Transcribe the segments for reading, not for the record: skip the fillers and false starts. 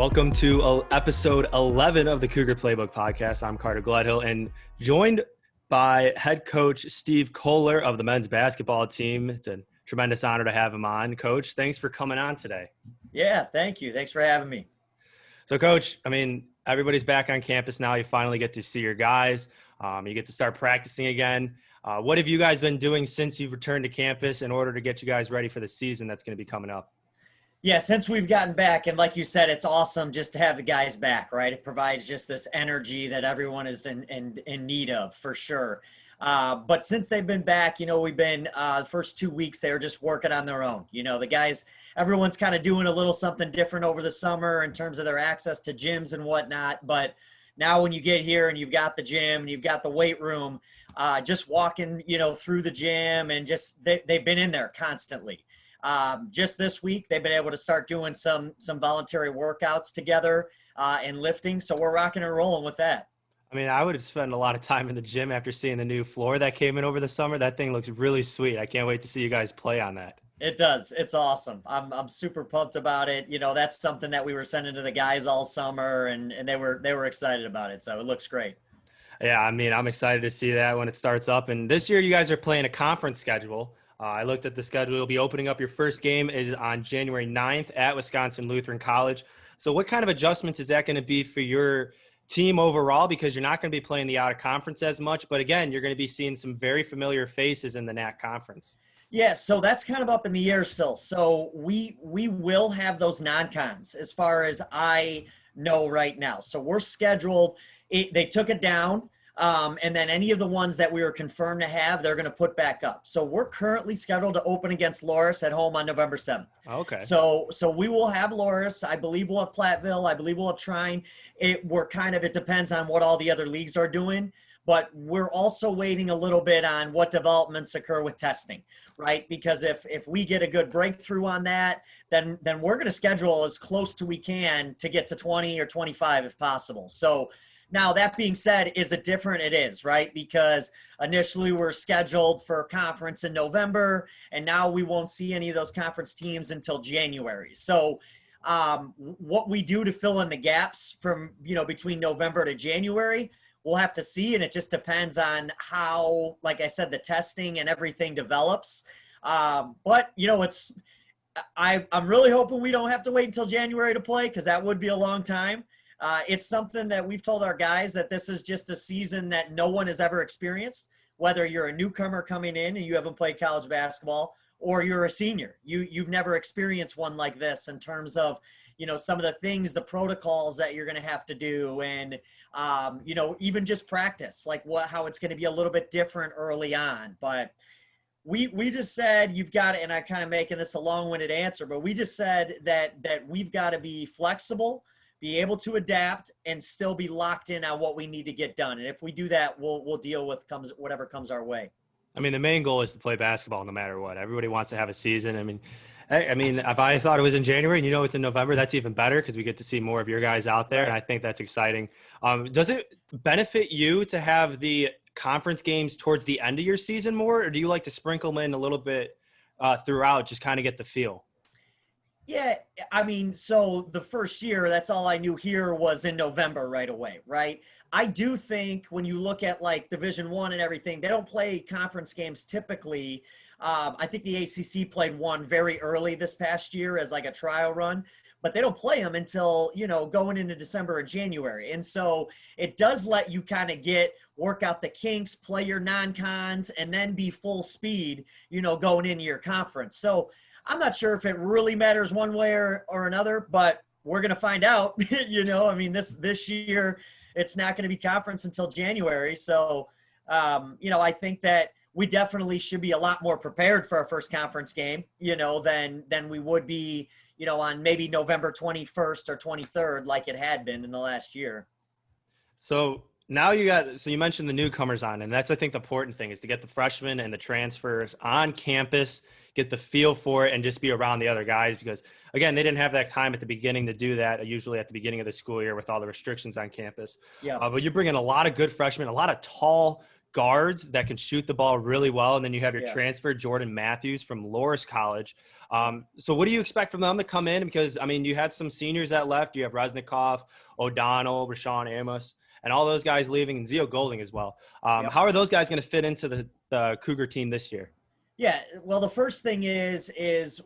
Welcome to episode 11 of the Cougar Playbook podcast. I'm Carter Gledhill and joined by head coach Steve Kollar of the men's basketball team. It's a tremendous honor to have him on. Coach, thanks for coming on today. Yeah, thank you. Thanks for having me. So, Coach, everybody's back on campus now. You finally get to see your guys. You get to start practicing again. What have you guys been doing since you've returned to campus in order to get you guys ready for the season that's going to be coming up? Yeah, since we've gotten back, and like you said, it's awesome just to have the guys back, right? It provides just this energy that everyone has been in need of, for sure. But since they've been back, we've been the first 2 weeks, they were just working on their own. The guys, everyone's kind of doing a little something different over the summer in terms of their access to gyms and whatnot. But now when you get here and you've got the gym and you've got the weight room, just walking, through the gym and just they've been in there constantly. Just this week, they've been able to start doing some voluntary workouts together and lifting. So we're rocking and rolling with that. I would spend a lot of time in the gym after seeing the new floor that came in over the summer. That thing looks really sweet. I can't wait to see you guys play on that. It does. It's awesome. I'm super pumped about it. That's something that we were sending to the guys all summer, and they were excited about it. So it looks great. Yeah, I'm excited to see that when it starts up. And this year, you guys are playing a conference schedule. I looked at the schedule. You'll be opening up your first game is on January 9th at Wisconsin Lutheran College. So what kind of adjustments is that going to be for your team overall? Because you're not going to be playing the out-of-conference as much. But, again, you're going to be seeing some very familiar faces in the NAC conference. Yeah, so that's kind of up in the air still. So we will have those non-cons as far as I know right now. So we're scheduled. They took it down. And then any of the ones that we were confirmed to have, they're going to put back up. So we're currently scheduled to open against Loris at home on November 7th. Okay. So we will have Loris. I believe we'll have Platteville. I believe we'll have Trine. It depends on what all the other leagues are doing. But we're also waiting a little bit on what developments occur with testing, right? Because if we get a good breakthrough on that, then we're going to schedule as close to we can to get to 20 or 25 if possible. So now, that being said, is it different? It is, right? Because initially we're scheduled for conference in November, and now we won't see any of those conference teams until January. So what we do to fill in the gaps from, between November to January, we'll have to see, and it just depends on how, like I said, the testing and everything develops. But, I'm really hoping we don't have to wait until January to play, because that would be a long time. It's something that we've told our guys that this is just a season that no one has ever experienced, whether you're a newcomer coming in and you haven't played college basketball, or you're a senior. You've never experienced one like this in terms of, some of the things, the protocols that you're going to have to do, and, even just practice, like how it's going to be a little bit different early on. But we just said you've got to, and I'm kind of making this a long-winded answer, but we just said that we've got to be flexible, be able to adapt, and still be locked in on what we need to get done. And if we do that, we'll deal with whatever comes our way. The main goal is to play basketball no matter what. Everybody wants to have a season. If I thought it was in January and it's in November, that's even better because we get to see more of your guys out there, and I think that's exciting. Does it benefit you to have the conference games towards the end of your season more, or do you like to sprinkle them in a little bit throughout, just kind of get the feel? Yeah, so the first year, that's all I knew here was in November right away, right? I do think when you look at like Division I and everything, they don't play conference games typically. I think the ACC played one very early this past year as like a trial run, but they don't play them until, going into December and January. And so it does let you kind of work out the kinks, play your non-cons, and then be full speed, going into your conference. So I'm not sure if it really matters one way or another, but we're going to find out. This year it's not going to be conference until January. So, I think that we definitely should be a lot more prepared for our first conference game, than we would be, on maybe November 21st or 23rd, like it had been in the last year. So now you mentioned the newcomers on, and that's, I think, the important thing is to get the freshmen and the transfers on campus, get the feel for it, and just be around the other guys because, again, they didn't have that time at the beginning to do that, usually at the beginning of the school year with all the restrictions on campus. Yeah. But you bring in a lot of good freshmen, a lot of tall, guards that can shoot the ball really well, and then you have your Yeah. transfer Jordan Matthews from Loras College. So what do you expect from them to come in? Because I mean, you had some seniors that left. You have Resnikov, O'Donnell, Rashawn Amos, and all those guys leaving, and Zio Golding as well. Yep. How are those guys going to fit into the Cougar team this year? Yeah, well, the first thing is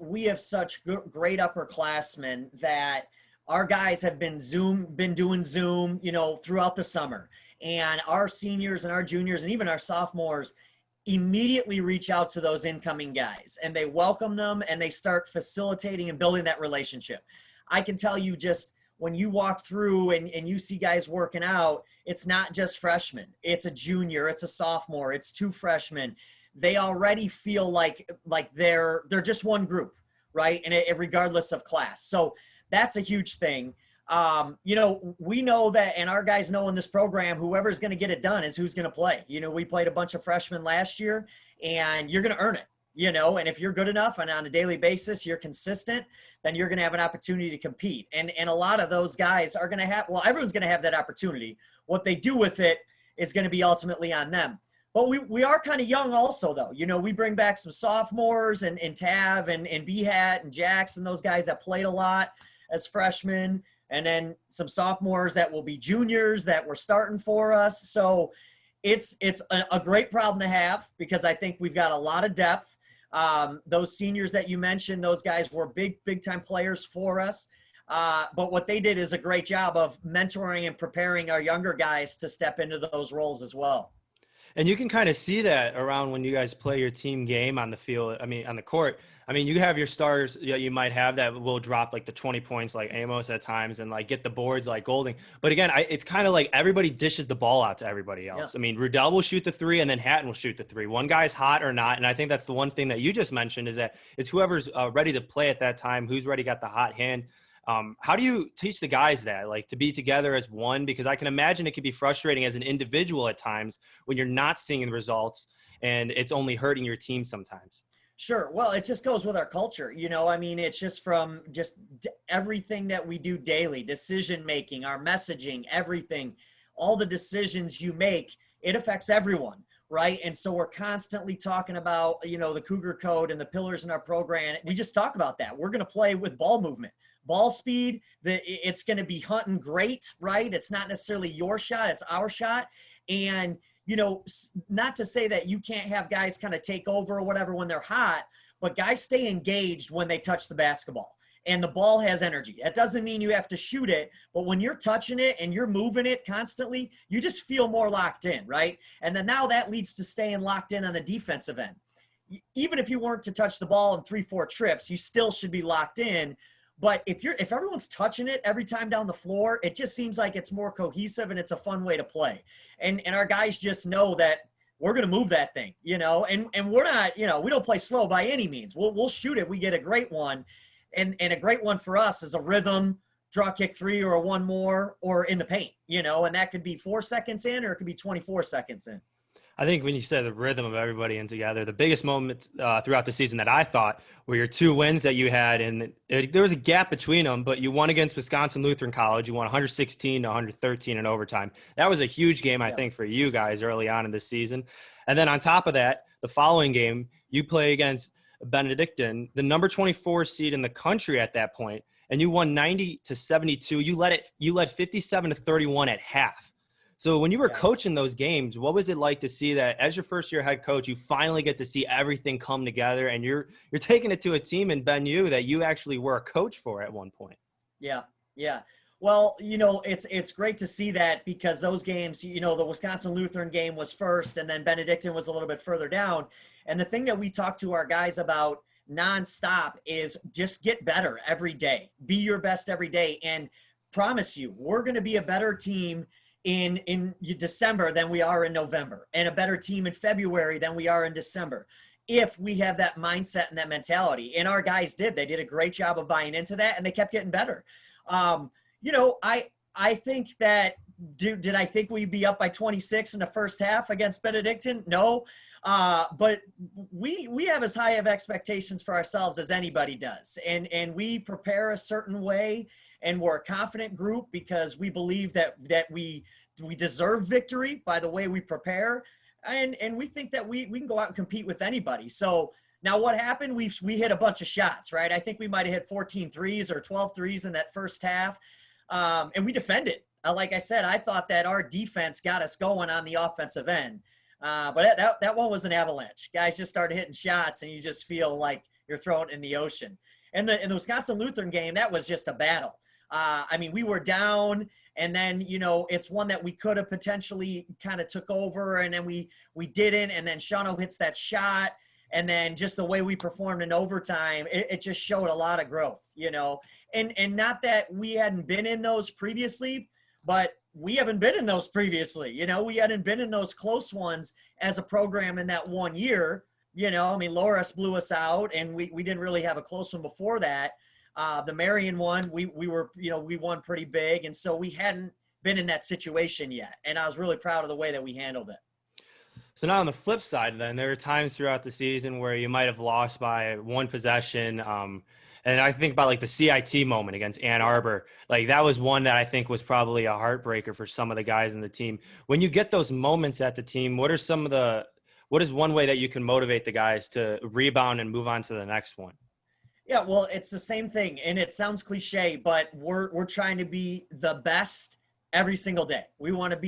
we have such great upperclassmen that our guys have been doing Zoom, throughout the summer, and our seniors and our juniors and even our sophomores immediately reach out to those incoming guys, and they welcome them, and they start facilitating and building that relationship. I can tell you, just when you walk through and you see guys working out, it's not just freshmen. It's a junior, it's a sophomore, it's two freshmen. They already feel like they're just one group, right? And regardless of class. So that's a huge thing. We know that, and our guys know in this program, whoever's going to get it done is who's going to play. We played a bunch of freshmen last year, and you're going to earn it, and if you're good enough and on a daily basis, you're consistent, then you're going to have an opportunity to compete. And a lot of those guys are going to have, well, everyone's going to have that opportunity. What they do with it is going to be ultimately on them. But we are kind of young also, though. We bring back some sophomores and Tav and B-Hat and Jackson, those guys that played a lot as freshmen, and then some sophomores that will be juniors that were starting for us. So it's a great problem to have, because I think we've got a lot of depth. Those seniors that you mentioned, those guys were big time players for us. But what they did is a great job of mentoring and preparing our younger guys to step into those roles as well. And you can kind of see that around when you guys play your team game on the field. I mean, on the court. I mean, you have your stars you might have that will drop like the 20 points like Amos at times and like get the boards like Golding. But again, it's kind of like everybody dishes the ball out to everybody else. Yeah. I mean, Rudell will shoot the three and then Hatton will shoot the three. One guy's hot or not. And I think that's the one thing that you just mentioned, is that it's whoever's ready to play at that time, who's ready, got the hot hand. How do you teach the guys that, like, to be together as one? Because I can imagine it can be frustrating as an individual at times when you're not seeing the results and it's only hurting your team sometimes. Sure. Well, it just goes with our culture. I mean, it's just from just everything that we do daily, decision-making, our messaging, everything, all the decisions you make, it affects everyone. Right. And so we're constantly talking about, the Cougar code and the pillars in our program. We just talk about that. We're going to play with ball movement, ball speed. It's going to be hunting great. Right. It's not necessarily your shot. It's our shot. And, not to say that you can't have guys kind of take over or whatever when they're hot, but guys stay engaged when they touch the basketball. And the ball has energy. That doesn't mean you have to shoot it, but when you're touching it and you're moving it constantly, you just feel more locked in, right? And then now that leads to staying locked in on the defensive end. Even if you weren't to touch the ball in 3-4 trips, you still should be locked in. But if everyone's touching it every time down the floor, it just seems like it's more cohesive and it's a fun way to play. And our guys just know that we're going to move that thing, and we're not, we don't play slow by any means. We'll shoot it. We get a great one. And a great one for us is a rhythm, draw kick three or a one more, or in the paint, and that could be 4 seconds in, or it could be 24 seconds in. I think when you said the rhythm of everybody in together, the biggest moment throughout the season that I thought were your 2 wins that you had. And there was a gap between them, but you won against Wisconsin Lutheran College. You won 116 to 113 in overtime. That was a huge game, I think, for you guys early on in the season. And then on top of that, the following game, you play against Benedictine, the number 24 seed in the country at that point, and you won 90 to 72. You led 57 to 31 at half. So when you were coaching those games, what was it like to see that as your first year head coach, you finally get to see everything come together, and you're taking it to a team in Ben U that you actually were a coach for at one point? Yeah. Well, it's great to see that, because those games, the Wisconsin Lutheran game was first, and then Benedictine was a little bit further down. And the thing that we talk to our guys about nonstop is just get better every day. Be your best every day. And promise you, we're going to be a better team in December than we are in November, and a better team in February than we are in December, if we have that mindset and that mentality. And our guys did. They did a great job of buying into that, and they kept getting better. I think that did I think we'd be up by 26 in the first half against Benedictine? No. But we have as high of expectations for ourselves as anybody does. And we prepare a certain way, and we're a confident group because we believe that we deserve victory by the way we prepare. and we think that we can go out and compete with anybody. So now what happened? We hit a bunch of shots, right? I think we might have hit 14 threes or 12 threes in that first half, and we defended. Like I said, I thought that our defense got us going on the offensive end. But that one was an avalanche. Guys just started hitting shots, and you just feel like you're throwing it in the ocean. And in the Wisconsin Lutheran game, that was just a battle. I mean, we were down, and then, it's one that we could have potentially kind of took over, and then we didn't. And then Shawno hits that shot, and then just the way we performed in overtime, it just showed a lot of growth, And not that we hadn't been in those previously, but we haven't been in those previously. We hadn't been in those close ones as a program in that 1 year. I mean, Loras blew us out, and we didn't really have a close one before that. The Marion one, we were, we won pretty big. And so we hadn't been in that situation yet. And I was really proud of the way that we handled it. So now on the flip side, then there are times throughout the season where you might have lost by one possession. And I think about like the CIT moment against Ann Arbor. Like that was one that I think was probably a heartbreaker for some of the guys in the team. When you get those moments at the team, what is one way that you can motivate the guys to rebound and move on to the next one? Yeah, well, it's the same thing, and it sounds cliche, but we're trying to be the best every single day. We want to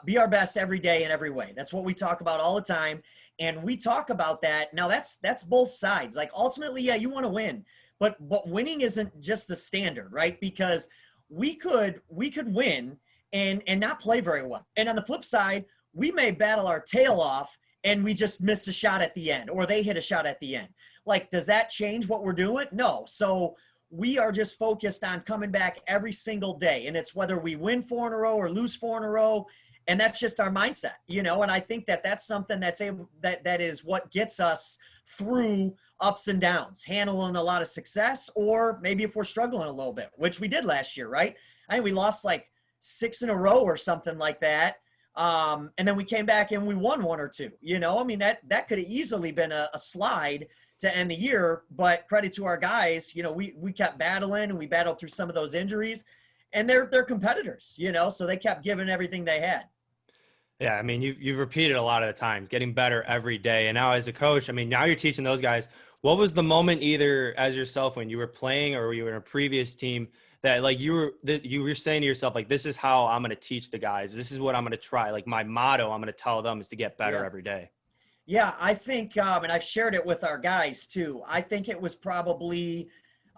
be our best every day in every way. That's what we talk about all the time, and we talk about that. Now that's both sides. Like ultimately, yeah, you want to win, but winning isn't just the standard, right? Because we could win and not play very well, and on the flip side, we may battle our tail off and we just miss a shot at the end, or they hit a shot at the end. Like, does that change what we're doing? No. So we are just focused on coming back every single day. And it's whether we win 4 in a row or lose 4 in a row. And that's just our mindset, and I think that that's something that is what gets us through ups and downs, handling a lot of success, or maybe if we're struggling a little bit, which we did last year, right? I think we lost like 6 in a row or something like that. And then we came back and we won 1 or 2, I mean, that could have easily been a slide to end the year, but credit to our guys, we kept battling, and we battled through some of those injuries, and they're competitors, so they kept giving everything they had. Yeah, I mean, you've repeated a lot of the times, getting better every day. And now as a coach, I mean, now you're teaching those guys. What was the moment, either as yourself when you were playing or you were in a previous team, that like you were saying to yourself, like, this is how I'm going to teach the guys. This is what I'm going to try. Like my motto, I'm going to tell them, is to get better every day. Yeah, I think, and I've shared it with our guys too. I think it was probably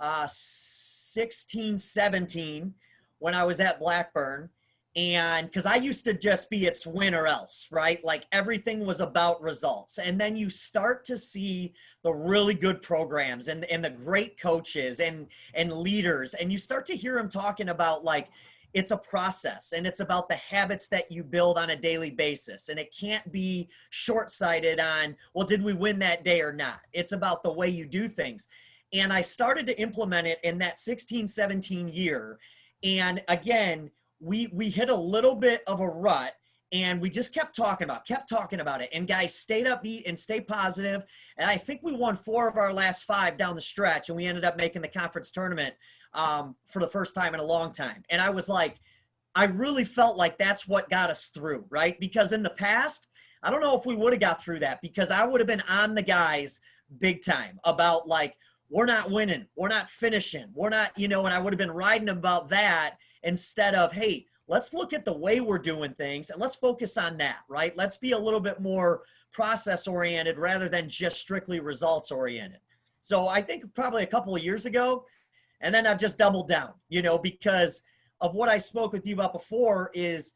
16, 17 when I was at Blackburn. And because I used to just be it's win or else, right? Like everything was about results. And then you start to see the really good programs and the great coaches and leaders. And you start to hear them talking about like, it's a process, and it's about the habits that you build on a daily basis. And it can't be short-sighted on, well, did we win that day or not? It's about the way you do things. And I started to implement it in that 16, 17 year. And again, we hit a little bit of a rut, and we just kept talking about it. And guys stayed upbeat and stayed positive. And I think we won 4 of our last 5 down the stretch, and we ended up making the conference tournament for the first time in a long time. And I was like, I really felt like that's what got us through, right? Because in the past, I don't know if we would have got through that, because I would have been on the guys big time about like, we're not winning, we're not finishing, we're not, and I would have been riding about that instead of, hey, let's look at the way we're doing things and let's focus on that, right? Let's be a little bit more process oriented rather than just strictly results oriented. So I think probably a couple of years ago, and then I've just doubled down, because of what I spoke with you about before is,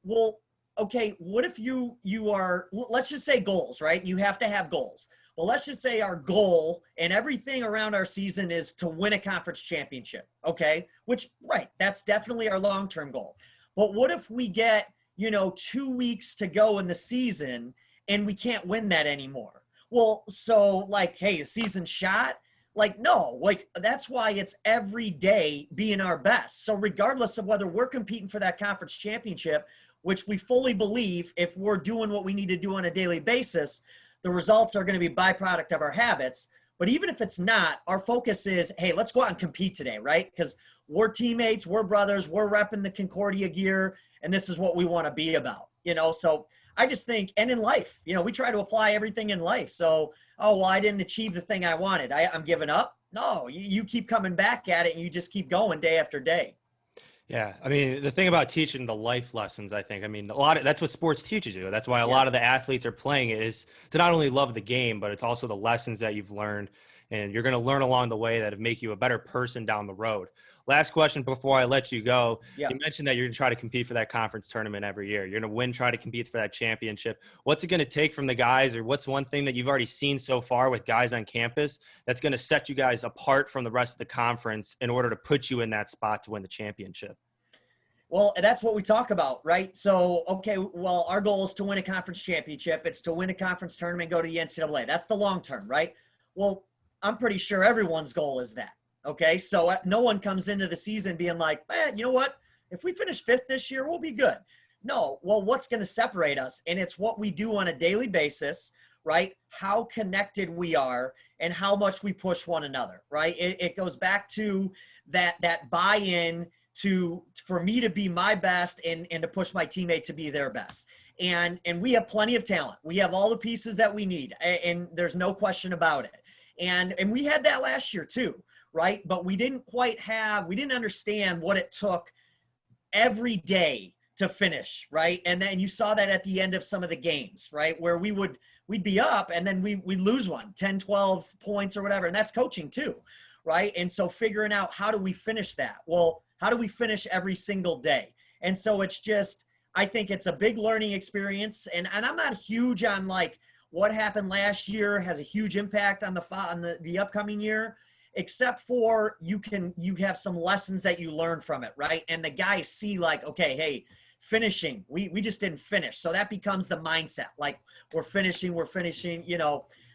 well, okay, what if you are, let's just say goals, right? You have to have goals. Well, let's just say our goal and everything around our season is to win a conference championship, okay? Which, right, that's definitely our long-term goal. But what if we get, 2 weeks to go in the season and we can't win that anymore? Well, so like, hey, the season's shot? Like, no, like that's why it's every day being our best. So regardless of whether we're competing for that conference championship, which we fully believe if we're doing what we need to do on a daily basis, the results are going to be byproduct of our habits. But even if it's not, our focus is, hey, let's go out and compete today, right? Because we're teammates, we're brothers, we're repping the Concordia gear, and this is what we want to be about, So I just think, and in life, we try to apply everything in life. So, oh, well, I didn't achieve the thing I wanted. I'm giving up. No, you keep coming back at it and you just keep going day after day. Yeah, I mean, the thing about teaching the life lessons, I mean, that's what sports teaches you. That's why a Yeah. lot of the athletes are playing it, is to not only love the game, but it's also the lessons that you've learned, and you're going to learn along the way that make you a better person down the road. Last question before I let you go. Yeah. You mentioned that you're going to try to compete for that conference tournament every year. You're going to win, try to compete for that championship. What's it going to take from the guys, or what's one thing that you've already seen so far with guys on campus that's going to set you guys apart from the rest of the conference in order to put you in that spot to win the championship? Well, that's what we talk about, right? So, okay, well, our goal is to win a conference championship. It's to win a conference tournament, go to the NCAA. That's the long term, right? Well, I'm pretty sure everyone's goal is that. Okay, so no one comes into the season being like, man, you know what? If we finish 5th this year, we'll be good. No, well, what's going to separate us? And it's what we do on a daily basis, right? How connected we are and how much we push one another, right? It goes back to that buy-in for me to be my best and to push my teammate to be their best. And we have plenty of talent. We have all the pieces that we need, and there's no question about it. And we had that last year too, right? But we didn't understand what it took every day to finish, right? And then you saw that at the end of some of the games, right? Where we'd be up and then we'd lose one, 10, 12 points or whatever. And that's coaching too, right? And so figuring out, how do we finish that? Well, how do we finish every single day? And so it's just, I think it's a big learning experience. And I'm not huge on like what happened last year has a huge impact on the upcoming year, except for you have some lessons that you learn from it, right? And the guys see like, okay, hey, finishing, we just didn't finish. So that becomes the mindset. Like we're finishing,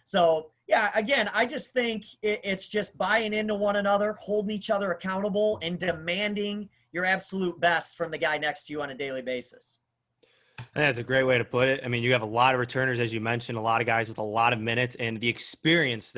So yeah, again, I just think it's just buying into one another, holding each other accountable, and demanding your absolute best from the guy next to you on a daily basis. I think that's a great way to put it. I mean, you have a lot of returners, as you mentioned, a lot of guys with a lot of minutes, and the experience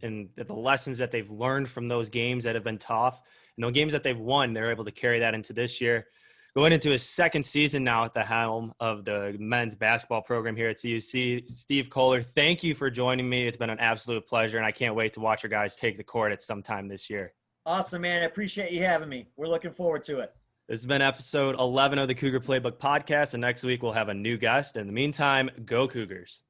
and the lessons that they've learned from those games that have been tough, and those games that they've won, they're able to carry that into this year. Going into his second season now at the helm of the men's basketball program here at CUC, Steve Kollar, thank you for joining me. It's been an absolute pleasure, and I can't wait to watch your guys take the court at some time this year. Awesome, man. I appreciate you having me. We're looking forward to it. This has been episode 11 of the Cougar Playbook podcast, and next week we'll have a new guest. In the meantime, go Cougars.